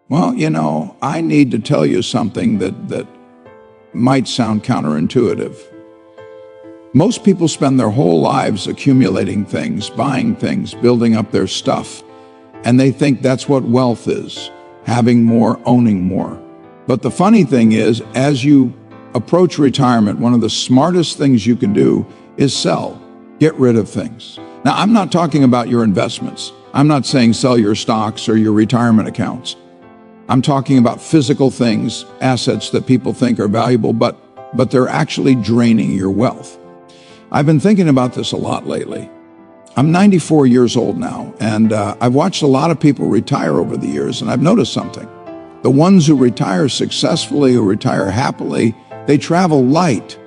Well, I need to tell you something that might sound counterintuitive. Most people spend their whole lives accumulating things, buying things, building up their stuff, and they think that's what wealth is, having more, owning more. But the funny thing is, as you approach retirement, one of the smartest things you can do is sell, get rid of things. Now, I'm not talking about your investments. I'm not saying sell your stocks or your retirement accounts. I'm talking about physical things, assets that people think are valuable, but they're actually draining your wealth. I've been thinking about this a lot lately. I'm 94 years old now, and I've watched a lot of people retire over the years, and I've noticed something. The ones who retire successfully, who retire happily, they travel light.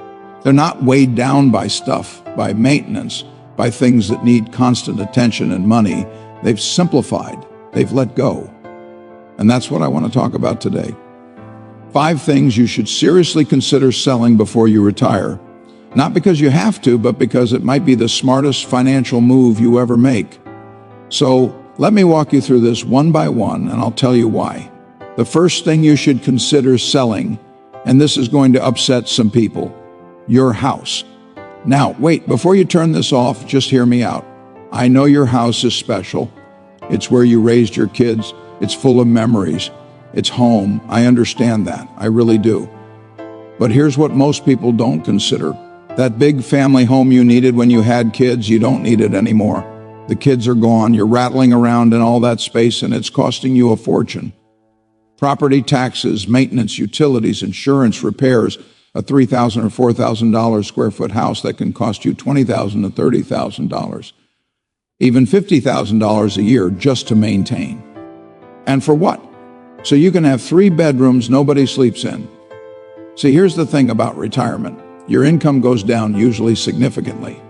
They're not weighed down by stuff, by maintenance, by things that need constant attention and money. They've simplified. They've let go. And that's what I want to talk about today. 5 things you should seriously consider selling before you retire. Not because you have to, but because it might be the smartest financial move you ever make. So let me walk you through this one by one, and I'll tell you why. The first thing you should consider selling, and this is going to upset some people, your house. Now, wait, before you turn this off, just hear me out. I know your house is special. It's where you raised your kids. It's full of memories. It's home. I understand that. I really do. But here's what most people don't consider. That big family home you needed when you had kids, you don't need it anymore. The kids are gone. You're rattling around in all that space, and it's costing you a fortune. Property taxes, maintenance, utilities, insurance, repairs, a $3,000 or $4,000 square foot house that can cost you $20,000 to $30,000. Even $50,000 a year just to maintain. And for what? So you can have 3 bedrooms nobody sleeps in. See, here's the thing about retirement. Your income goes down usually significantly.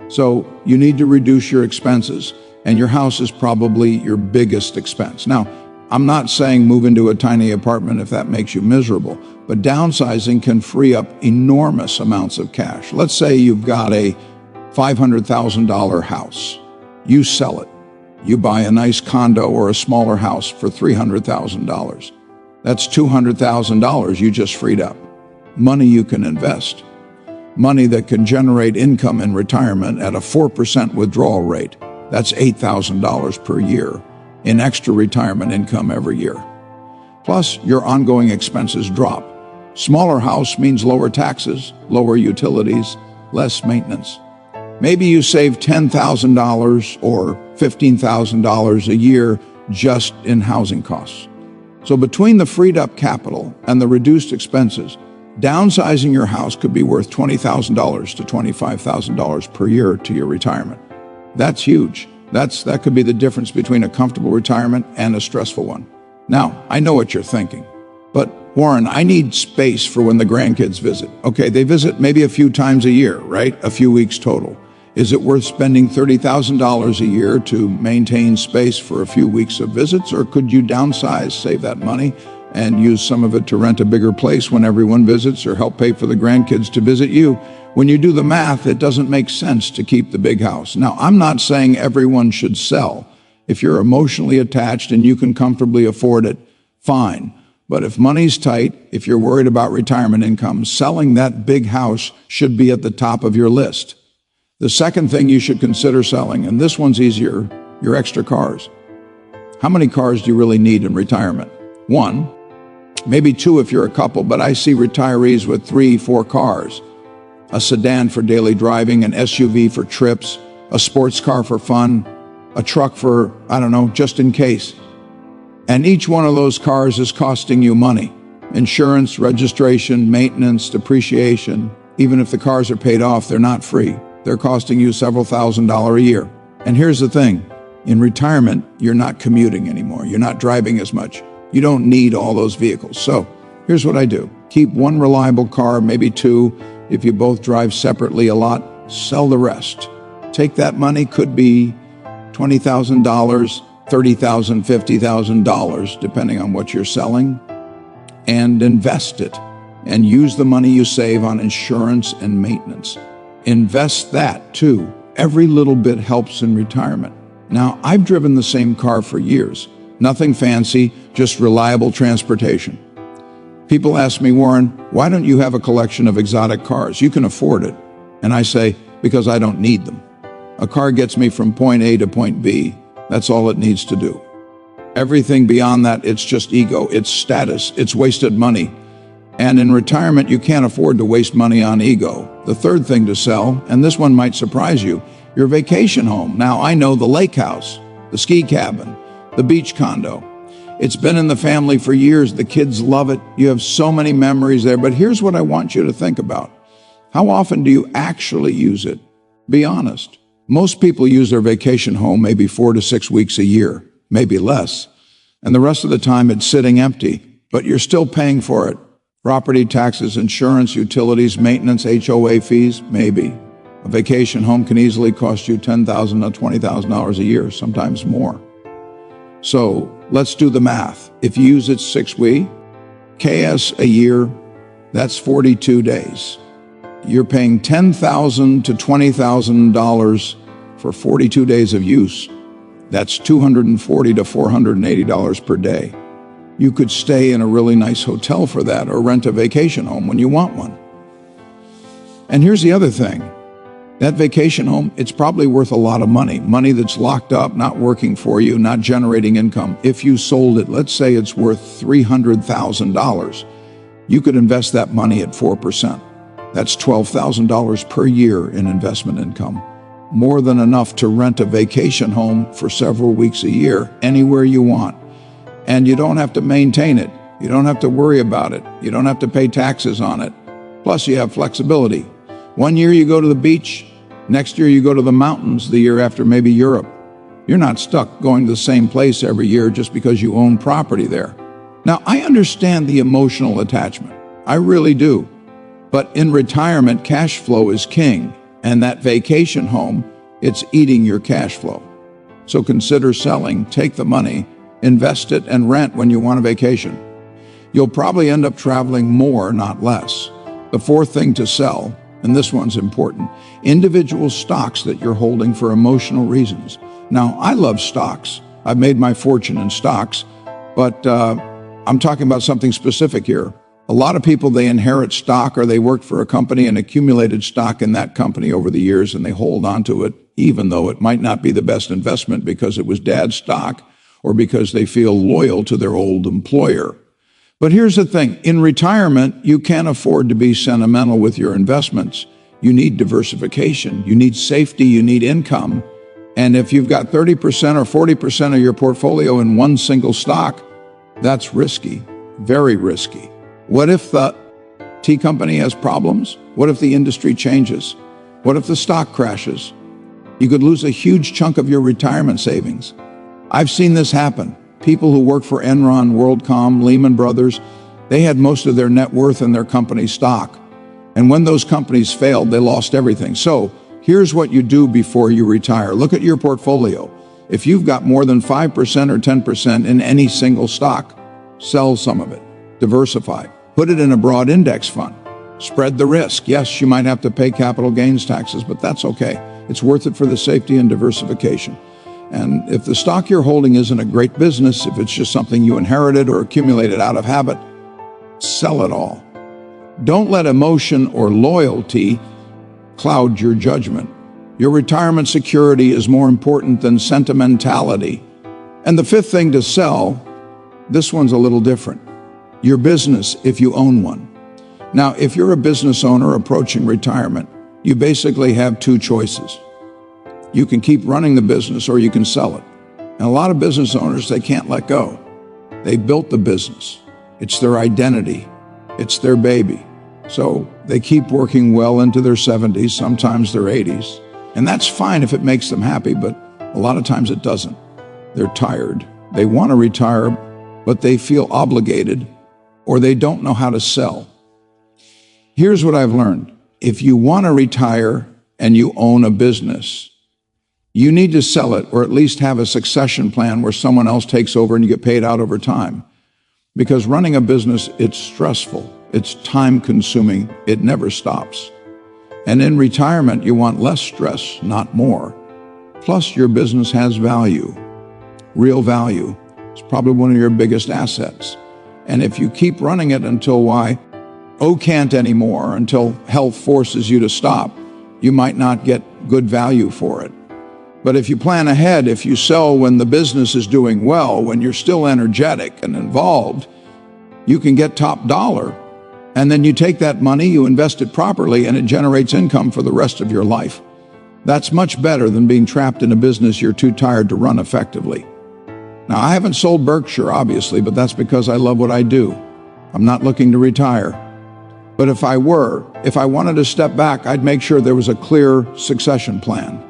So you need to reduce your expenses, and your house is probably your biggest expense. Now, I'm not saying move into a tiny apartment if that makes you miserable, but downsizing can free up enormous amounts of cash. Let's say you've got a $500,000 house. You sell it. You buy a nice condo or a smaller house for $300,000. That's $200,000 you just freed up. Money you can invest. Money that can generate income in retirement at a 4% withdrawal rate. That's $8,000 per year in extra retirement income every year. Plus, your ongoing expenses drop. Smaller house means lower taxes, lower utilities, less maintenance. Maybe you save $10,000 or $15,000 a year just in housing costs. So between the freed up capital and the reduced expenses, downsizing your house could be worth $20,000 to $25,000 per year to your retirement. That's huge. That could be the difference between a comfortable retirement and a stressful one. Now, I know what you're thinking, but Warren, I need space for when the grandkids visit. Okay, they visit maybe a few times a year, right? A few weeks total. Is it worth spending $30,000 a year to maintain space for a few weeks of visits, or could you downsize, save that money, and use some of it to rent a bigger place when everyone visits, or help pay for the grandkids to visit you? When you do the math, it doesn't make sense to keep the big house. Now, I'm not saying everyone should sell. If you're emotionally attached and you can comfortably afford it, fine. But if money's tight, if you're worried about retirement income, selling that big house should be at the top of your list. The second thing you should consider selling, and this one's easier, your extra cars. How many cars do you really need in retirement? 1, maybe 2 if you're a couple, but I see retirees with 3, 4 cars. A sedan for daily driving, an SUV for trips, a sports car for fun, a truck for, just in case. And each one of those cars is costing you money. Insurance, registration, maintenance, depreciation. Even if the cars are paid off, they're not free. They're costing you several $1,000s a year. And here's the thing. In retirement, you're not commuting anymore. You're not driving as much. You don't need all those vehicles. So here's what I do. Keep 1 reliable car, maybe 2. If you both drive separately a lot, sell the rest. Take that money, could be $20,000, $30,000, $50,000, depending on what you're selling, and invest it. And use the money you save on insurance and maintenance. Invest that too. Every little bit helps in retirement. Now, I've driven the same car for years. Nothing fancy, just reliable transportation. People ask me, Warren, why don't you have a collection of exotic cars? You can afford it. And I say, because I don't need them. A car gets me from point A to point B. That's all it needs to do. Everything beyond that, it's just ego, it's status, it's wasted money. And in retirement, you can't afford to waste money on ego. The third thing to sell, and this one might surprise you, your vacation home. Now, I know the lake house, the ski cabin, the beach condo. It's been in the family for years. The kids love it. You have so many memories there. But here's what I want you to think about. How often do you actually use it? Be honest. Most people use their vacation home maybe 4 to 6 weeks a year, maybe less. And the rest of the time it's sitting empty, but you're still paying for it. Property taxes, insurance, utilities, maintenance, HOA fees, maybe. A vacation home can easily cost you $10,000 to $20,000 a year, sometimes more. So let's do the math. If you use it 6 weeks, KS a year, that's 42 days. You're paying $10,000 to $20,000 for 42 days of use. That's $240 to $480 per day. You could stay in a really nice hotel for that or rent a vacation home when you want one. And here's the other thing. That vacation home, it's probably worth a lot of money that's locked up, not working for you, not generating income. If you sold it, let's say it's worth $300,000, you could invest that money at 4%. That's $12,000 per year in investment income. More than enough to rent a vacation home for several weeks a year, anywhere you want. And you don't have to maintain it. You don't have to worry about it. You don't have to pay taxes on it. Plus, you have flexibility. One year you go to the beach, next year you go to the mountains, the year after maybe Europe. You're not stuck going to the same place every year just because you own property there. Now, I understand the emotional attachment. I really do. But in retirement, cash flow is king. And that vacation home, it's eating your cash flow. So consider selling, take the money, invest it, and rent when you want a vacation. You'll probably end up traveling more, not less. The fourth thing to sell, and this one's important, individual stocks that you're holding for emotional reasons. Now, I love stocks. I've made my fortune in stocks, but I'm talking about something specific here. A lot of people, they inherit stock or they worked for a company and accumulated stock in that company over the years, and they hold on to it, even though it might not be the best investment because it was dad's stock or because they feel loyal to their old employer. But here's the thing. In retirement, you can't afford to be sentimental with your investments. You need diversification. You need safety. You need income. And if you've got 30% or 40% of your portfolio in one single stock, that's risky, very risky. What if the tea company has problems? What if the industry changes? What if the stock crashes? You could lose a huge chunk of your retirement savings. I've seen this happen. People who work for Enron, WorldCom, Lehman Brothers, they had most of their net worth in their company stock. And when those companies failed, they lost everything. So here's what you do before you retire. Look at your portfolio. If you've got more than 5% or 10% in any single stock, sell some of it. Diversify. Put it in a broad index fund. Spread the risk. Yes, you might have to pay capital gains taxes, but that's okay. It's worth it for the safety and diversification. And if the stock you're holding isn't a great business, if it's just something you inherited or accumulated out of habit, sell it all. Don't let emotion or loyalty cloud your judgment. Your retirement security is more important than sentimentality. And the fifth thing to sell, this one's a little different. Your business, if you own one. Now, if you're a business owner approaching retirement, you basically have two choices. You can keep running the business or you can sell it. And a lot of business owners, they can't let go. They built the business. It's their identity. It's their baby. So they keep working well into their 70s, sometimes their 80s. And that's fine if it makes them happy, but a lot of times it doesn't. They're tired. They want to retire, but they feel obligated or they don't know how to sell. Here's what I've learned. If you want to retire and you own a business, you need to sell it or at least have a succession plan where someone else takes over and you get paid out over time. Because running a business, it's stressful, it's time-consuming, it never stops. And in retirement, you want less stress, not more. Plus, your business has value, real value. It's probably one of your biggest assets. And if you keep running it until can't anymore, until health forces you to stop, you might not get good value for it. But if you plan ahead, if you sell when the business is doing well, when you're still energetic and involved, you can get top dollar. And then you take that money, you invest it properly, and it generates income for the rest of your life. That's much better than being trapped in a business you're too tired to run effectively. Now, I haven't sold Berkshire, obviously, but that's because I love what I do. I'm not looking to retire. But if I wanted to step back, I'd make sure there was a clear succession plan,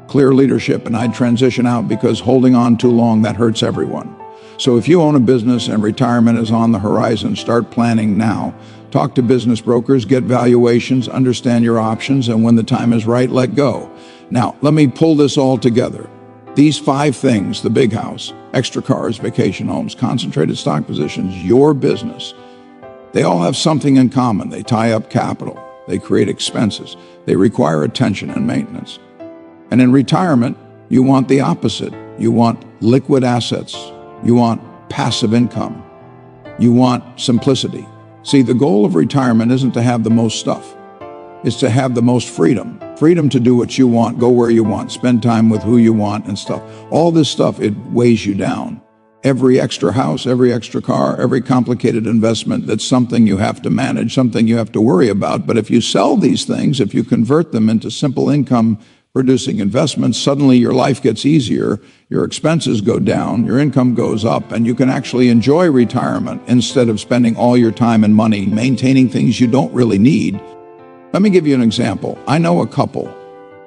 clear leadership, and I'd transition out, because holding on too long, that hurts everyone. So if you own a business and retirement is on the horizon, start planning now. Talk to business brokers, get valuations, understand your options, and when the time is right, let go. Now, let me pull this all together. These 5 things, the big house, extra cars, vacation homes, concentrated stock positions, your business, they all have something in common. They tie up capital. They create expenses. They require attention and maintenance. And in retirement, you want the opposite. You want liquid assets. You want passive income. You want simplicity. See, the goal of retirement isn't to have the most stuff. It's to have the most freedom. Freedom to do what you want, go where you want, spend time with who you want and stuff. All this stuff, it weighs you down. Every extra house, every extra car, every complicated investment, that's something you have to manage, something you have to worry about. But if you sell these things, if you convert them into simple income producing investments, suddenly your life gets easier, your expenses go down, your income goes up, and you can actually enjoy retirement instead of spending all your time and money maintaining things you don't really need. Let me give you an example. I know a couple.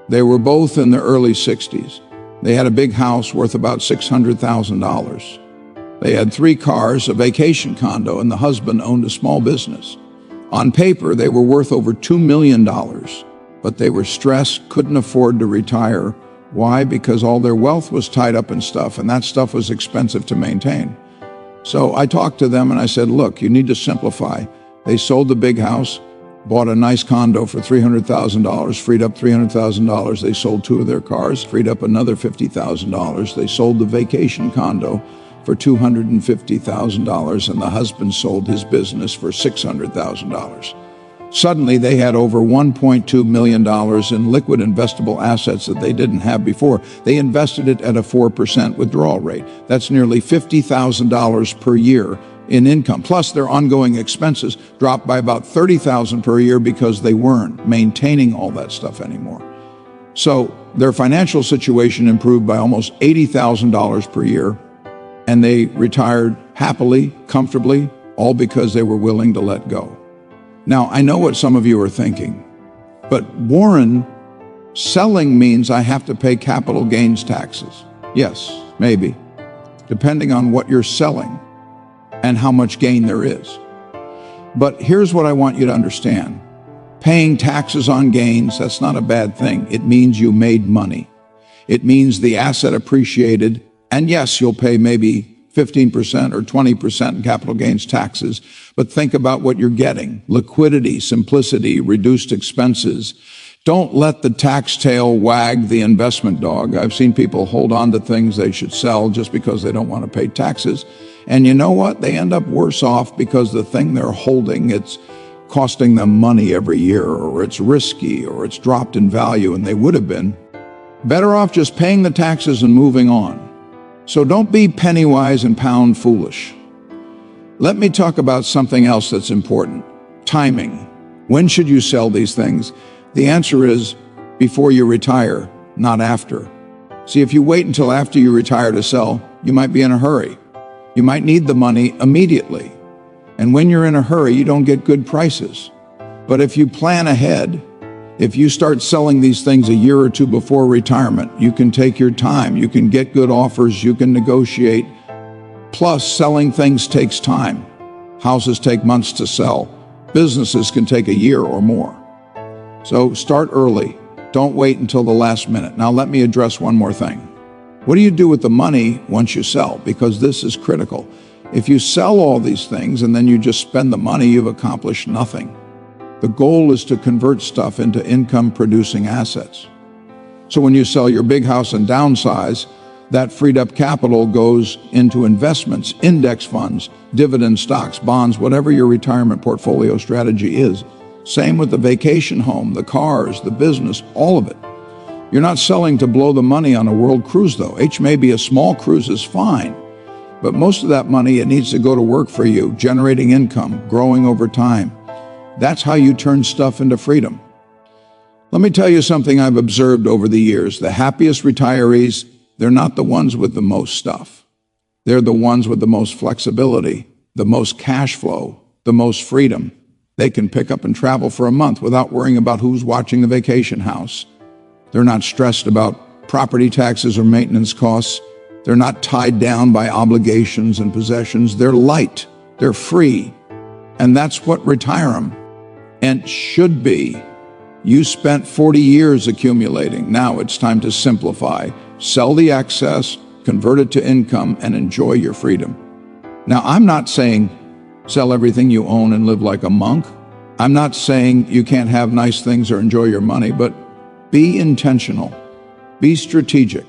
They were both in their early 60s. They had a big house worth about $600,000. They had 3 cars, a vacation condo, and the husband owned a small business. On paper, they were worth over $2 million. But they were stressed, couldn't afford to retire. Why? Because all their wealth was tied up in stuff, and that stuff was expensive to maintain. So I talked to them and I said, look, you need to simplify. They sold the big house, bought a nice condo for $300,000, freed up $300,000. They sold 2 of their cars, freed up another $50,000. They sold the vacation condo for $250,000, and the husband sold his business for $600,000. Suddenly, they had over $1.2 million in liquid investable assets that they didn't have before. They invested it at a 4% withdrawal rate. That's nearly $50,000 per year in income. Plus, their ongoing expenses dropped by about $30,000 per year because they weren't maintaining all that stuff anymore. So their financial situation improved by almost $80,000 per year, and they retired happily, comfortably, all because they were willing to let go. Now, I know what some of you are thinking, but Warren, selling means I have to pay capital gains taxes. Yes, maybe, depending on what you're selling and how much gain there is. But here's what I want you to understand. Paying taxes on gains, that's not a bad thing. It means you made money. It means the asset appreciated, and yes, you'll pay maybe 15% or 20% in capital gains taxes, but think about what you're getting. Liquidity, simplicity, reduced expenses. Don't let the tax tail wag the investment dog. I've seen people hold on to things they should sell just because they don't want to pay taxes. And you know what? They end up worse off because the thing they're holding, it's costing them money every year, or it's risky, or it's dropped in value, and they would have been. Better off just paying the taxes and moving on. So don't be penny wise and pound foolish. Let me talk about something else that's important. Timing. When should you sell these things? The answer is before you retire, not after. See, if you wait until after you retire to sell, you might be in a hurry. You might need the money immediately. And when you're in a hurry, you don't get good prices. But if you plan ahead, if you start selling these things a year or 2 before retirement, you can take your time, you can get good offers, you can negotiate. Plus, selling things takes time. Houses take months to sell. Businesses can take a year or more. So start early. Don't wait until the last minute. Now let me address one more thing. What do you do with the money once you sell? Because this is critical. If you sell all these things and then you just spend the money, you've accomplished nothing. The goal is to convert stuff into income-producing assets. So when you sell your big house and downsize, That freed up capital goes into investments, index funds, dividend stocks, bonds, whatever your retirement portfolio strategy is. Same with the vacation home, the cars, the business, all of it. You're not selling to blow the money on a world cruise, though. Maybe a small cruise is fine, but most of that money, it needs to go to work for you, generating income, growing over time. That's how you turn stuff into freedom. Let me tell you something I've observed over the years. The happiest retirees, they're not the ones with the most stuff. They're the ones with the most flexibility, the most cash flow, the most freedom. They can pick up and travel for a month without worrying about who's watching the vacation house. They're not stressed about property taxes or maintenance costs. They're not tied down by obligations and possessions. They're light. They're free. And that's what retire them and should be. You spent 40 years accumulating. Now it's time to simplify. Sell the excess, convert it to income, and enjoy your freedom. Now, I'm not saying sell everything you own and live like a monk. I'm not saying you can't have nice things or enjoy your money, but be intentional. Be strategic.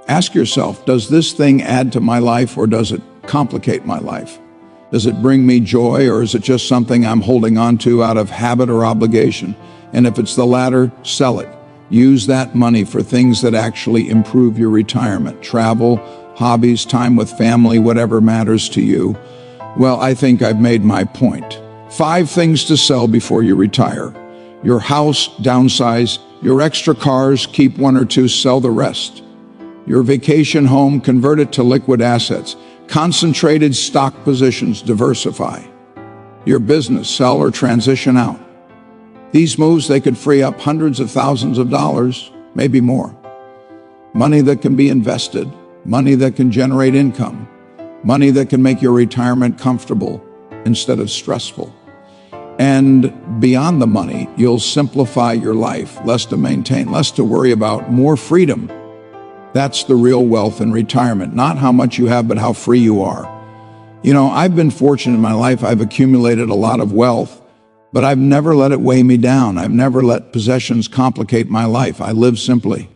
Ask yourself, does this thing add to my life or does it complicate my life? Does it bring me joy or is it just something I'm holding on to out of habit or obligation? And if it's the latter, sell it. Use that money for things that actually improve your retirement. Travel, hobbies, time with family, whatever matters to you. Well, I think I've made my point. 5 things to sell before you retire. Your house, downsize. Your extra cars, keep 1 or 2, sell the rest. Your vacation home, convert it to liquid assets. Concentrated stock positions, diversify. Your business, sell or transition out. These moves, they could free up hundreds of thousands of dollars, maybe more. Money that can be invested, money that can generate income, money that can make your retirement comfortable instead of stressful. And beyond the money, you'll simplify your life, less to maintain, less to worry about, more freedom. That's the real wealth in retirement, not how much you have, but how free you are. You know, I've been fortunate in my life. I've accumulated a lot of wealth, but I've never let it weigh me down. I've never let possessions complicate my life. I live simply.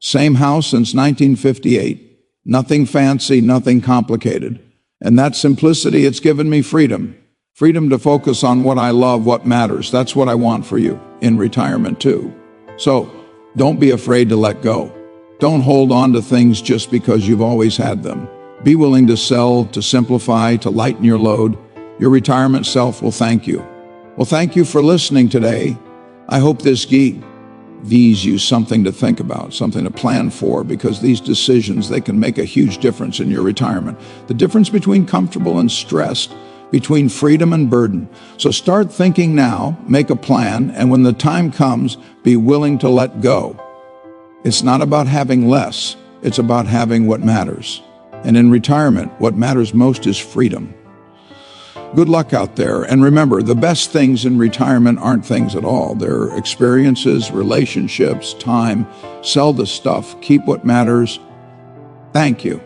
Same house since 1958. Nothing fancy, nothing complicated. And that simplicity, it's given me freedom. Freedom to focus on what I love, what matters. That's what I want for you in retirement too. So don't be afraid to let go. Don't hold on to things just because you've always had them. Be willing to sell, to simplify, to lighten your load. Your retirement self will thank you. Well, thank you for listening today. I hope this gives you something to think about, something to plan for, because these decisions, they can make a huge difference in your retirement. The difference between comfortable and stressed, between freedom and burden. So start thinking now, make a plan, and when the time comes, be willing to let go. It's not about having less, it's about having what matters. And in retirement, what matters most is freedom. Good luck out there. And remember, the best things in retirement aren't things at all. They're experiences, relationships, time. Sell the stuff. Keep what matters. Thank you.